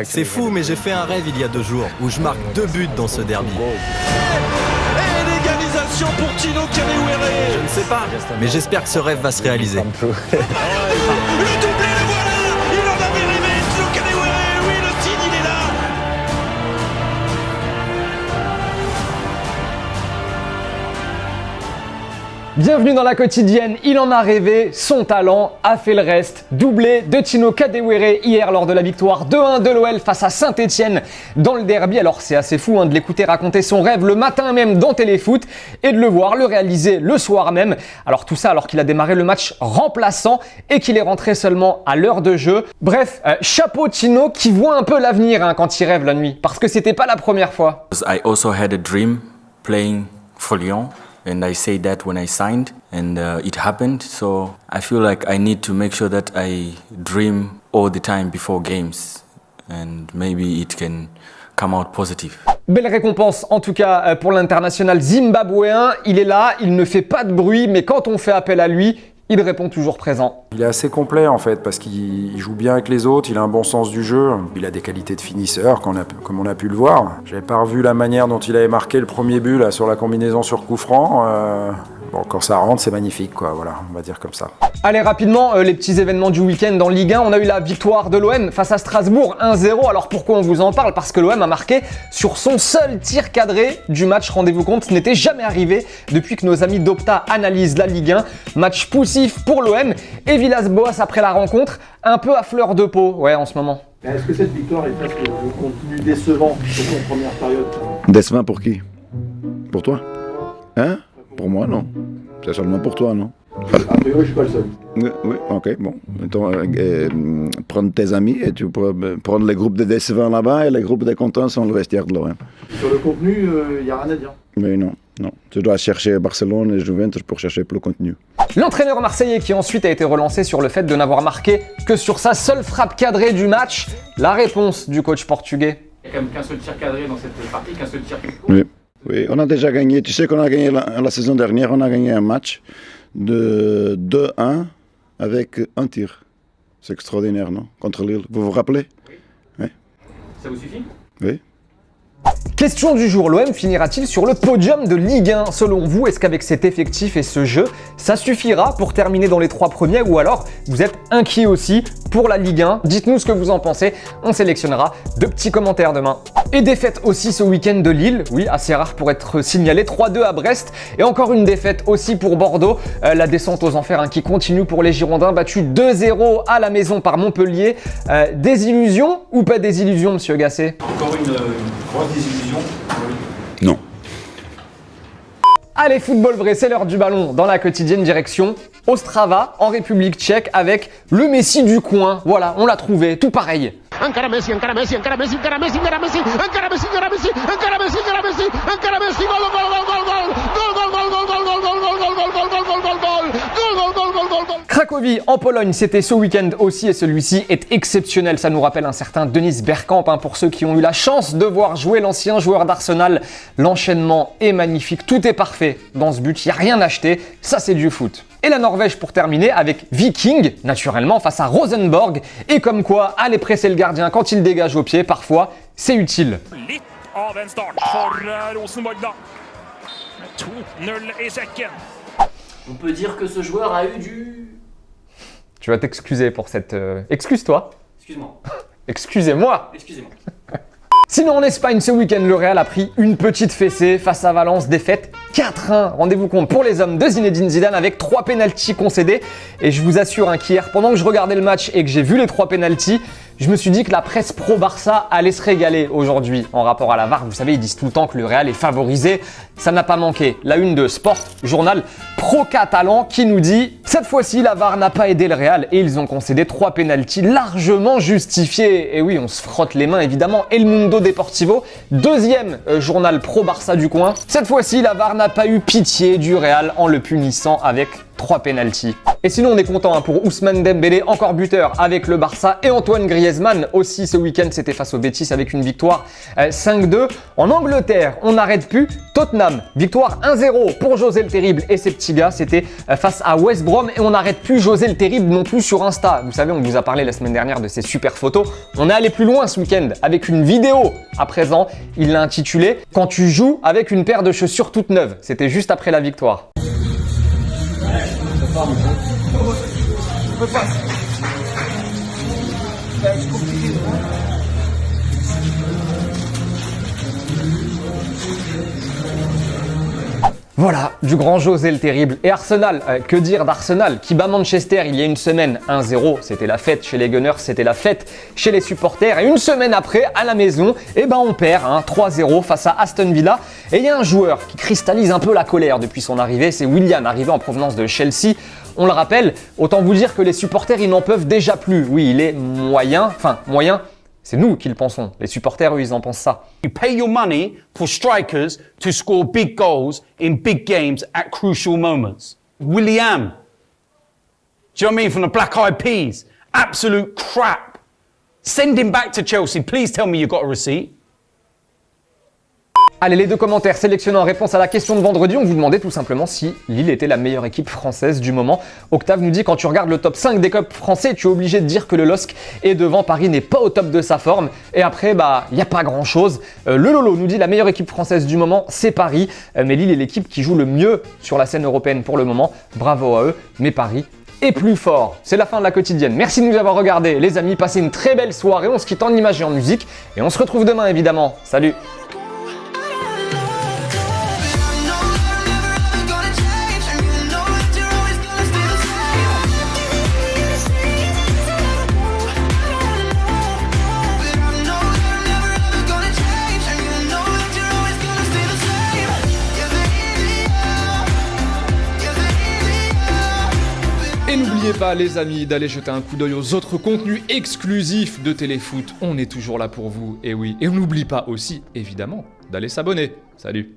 C'est fou, mais j'ai fait un rêve il y a 2 jours où je marque 2 buts dans ce derby. Et l'égalisation pour Tino Kadewere. Je ne sais pas, mais j'espère que ce rêve va se réaliser. Le doublé, le voilà. Il en avait rêvé, Tino Kadewere. Oui, le Tine, il est là. Bienvenue dans la quotidienne, il en a rêvé, son talent a fait le reste. Doublé de Tino Kadewere hier lors de la victoire 2-1 de l'OL face à Saint-Etienne dans le derby. Alors c'est assez fou de l'écouter raconter son rêve le matin même dans Téléfoot et de le voir le réaliser le soir même. Alors tout ça alors qu'il a démarré le match remplaçant et qu'il est rentré seulement à l'heure de jeu. Bref, chapeau Tino qui voit un peu l'avenir quand il rêve la nuit parce que c'était pas la première fois. I also had a dream playing for Lyon. And I say that when I signed, and it happened. So I feel like I need to make sure that I dream all the time before games, and maybe it can come out positive. Belle récompense en tout cas pour l'international zimbabwéen. Il est là, il ne fait pas de bruit, mais quand on fait appel à lui, il répond toujours présent. Il est assez complet en fait parce qu'il joue bien avec les autres, il a un bon sens du jeu, il a des qualités de finisseur comme on a pu le voir. J'avais pas revu la manière dont il avait marqué le premier but là, sur la combinaison sur coup franc. Bon, quand ça rentre, c'est magnifique quoi, voilà, on va dire comme ça. Allez rapidement, les petits événements du week-end en Ligue 1. On a eu la victoire de l'OM face à Strasbourg 1-0. Alors pourquoi on vous en parle? Parce que l'OM a marqué sur son seul tir cadré du match. Rendez-vous compte, ce n'était jamais arrivé depuis que nos amis d'Opta analysent la Ligue 1. Match poussif pour l'OM et Villas-Boas après la rencontre, un peu à fleur de peau en ce moment. Est-ce que cette victoire est presque le contenu décevant surtout en première période? Décevant pour qui? Pour toi? Hein? Pour moi, non. C'est seulement pour toi, non? A priori, je suis pas le seul. Oui, ok, bon. Prendre tes amis et tu peux prendre les groupes de décevants là-bas et les groupes de contents sont le vestiaire de l'OM. Sur le contenu, il n'y a rien à dire. Mais non. Tu dois chercher Barcelone et Juventus pour chercher plus le contenu. L'entraîneur marseillais qui ensuite a été relancé sur le fait de n'avoir marqué que sur sa seule frappe cadrée du match. La réponse du coach portugais. Il n'y a quand même qu'un seul tir cadré dans cette partie, qu'un seul tir. Oui, on a déjà gagné. Tu sais qu'on a gagné la saison dernière, on a gagné un match de 2-1 avec un tir. C'est extraordinaire, non? Contre Lille. Vous vous rappelez? Oui. Ça vous suffit? Oui. Question du jour, l'OM finira-t-il sur le podium de Ligue 1? Selon vous, est-ce qu'avec cet effectif et ce jeu, ça suffira pour terminer dans les 3 premiers ou alors vous êtes inquiet aussi pour la Ligue 1? Dites-nous ce que vous en pensez, on sélectionnera 2 petits commentaires demain. Et défaite aussi ce week-end de Lille, oui, assez rare pour être signalé, 3-2 à Brest et encore une défaite aussi pour Bordeaux. La descente aux enfers qui continue pour les Girondins, battu 2-0 à la maison par Montpellier. Désillusion ou pas désillusion, monsieur Gasset? Encore une grosse désillusion. Non. Allez, football vrai, c'est l'heure du ballon dans la quotidienne direction Ostrava en République tchèque avec le Messi du coin. Voilà, on l'a trouvé, tout pareil. Encara Messi, encara Messi, encara Messi, encara Messi, encara Messi, encara Messi, encara Messi, encara Messi, encara Messi, encara Messi, gol, gol, gol, gol, gol, gol, gol, gol, gol, gol, gol, gol, gol, gol, gol, gol, gol, gol. Cracovie en Pologne, c'était ce week-end aussi et celui-ci est exceptionnel. Ça nous rappelle un certain Denis Bergkamp pour ceux qui ont eu la chance de voir jouer l'ancien joueur d'Arsenal. L'enchaînement est magnifique, tout est parfait dans ce but, il n'y a rien à acheter, ça c'est du foot. Et la Norvège pour terminer avec Viking, naturellement face à Rosenborg. Et comme quoi, aller presser le gardien quand il dégage au pied, parfois, c'est utile. Litt av en start for Rosenborg da. Med 2-0 i sekken. On peut dire que ce joueur a eu du... Tu vas t'excuser pour cette... Excuse-toi. Excuse-moi. Excusez-moi. Excusez-moi. Sinon en Espagne ce week-end, le Real a pris une petite fessée face à Valence, défaite 4-1. Rendez-vous compte pour les hommes de Zinedine Zidane avec 3 pénaltys concédés. Et je vous assure qu'hier, pendant que je regardais le match et que j'ai vu les 3 pénaltys, je me suis dit que la presse pro-Barça allait se régaler aujourd'hui en rapport à la VAR. Vous savez, ils disent tout le temps que le Real est favorisé. Ça n'a pas manqué. La une de Sport, journal pro-catalan, qui nous dit « Cette fois-ci, la VAR n'a pas aidé le Real et ils ont concédé 3 pénaltys largement justifiés. » Et oui, on se frotte les mains évidemment. El Mundo Deportivo, deuxième journal pro-Barça du coin. Cette fois-ci, la VAR n'a pas eu pitié du Real en le punissant avec 3 pénaltys. Et sinon, on est content pour Ousmane Dembélé, encore buteur avec le Barça, et Antoine Griezmann aussi ce week-end, c'était face au Betis avec une victoire 5-2. En Angleterre, on n'arrête plus. Tottenham, victoire 1-0 pour José le Terrible et ses petits gars, c'était face à West Brom. Rome et on n'arrête plus José le Terrible non plus sur Insta. Vous savez, on vous a parlé la semaine dernière de ces super photos. On est allé plus loin ce week-end avec une vidéo. À présent, il l'a intitulée « Quand tu joues avec une paire de chaussures toutes neuves ». C'était juste après la victoire. Voilà, du grand José le Terrible. Et Arsenal, que dire d'Arsenal qui bat Manchester il y a une semaine 1-0, c'était la fête chez les Gunners, c'était la fête chez les supporters. Et une semaine après, à la maison, on perd 3-0 face à Aston Villa. Et il y a un joueur qui cristallise un peu la colère depuis son arrivée, c'est Willian, arrivé en provenance de Chelsea. On le rappelle, autant vous dire que les supporters, ils n'en peuvent déjà plus. Oui, il est moyen, c'est nous qui le pensons. Les supporters, eux, ils en pensent ça. You pay your money for strikers to score big goals in big games at crucial moments. Willian. Do you know what I mean? From the Black Eyed Peas. Absolute crap. Send him back to Chelsea. Please tell me you got a receipt. Allez, les deux commentaires sélectionnés en réponse à la question de vendredi, on vous demandait tout simplement si Lille était la meilleure équipe française du moment. Octave nous dit quand tu regardes le top 5 des clubs français, tu es obligé de dire que le LOSC est devant, Paris n'est pas au top de sa forme. Et après, il n'y a pas grand chose. Le Lolo nous dit la meilleure équipe française du moment, c'est Paris. Mais Lille est l'équipe qui joue le mieux sur la scène européenne pour le moment. Bravo à eux, mais Paris est plus fort. C'est la fin de la quotidienne. Merci de nous avoir regardés, les amis. Passez une très belle soirée. On se quitte en images et en musique. Et on se retrouve demain, évidemment. Salut! Et n'oubliez pas les amis d'aller jeter un coup d'œil aux autres contenus exclusifs de Téléfoot. On est toujours là pour vous, et oui. Et on n'oublie pas aussi, évidemment, d'aller s'abonner. Salut!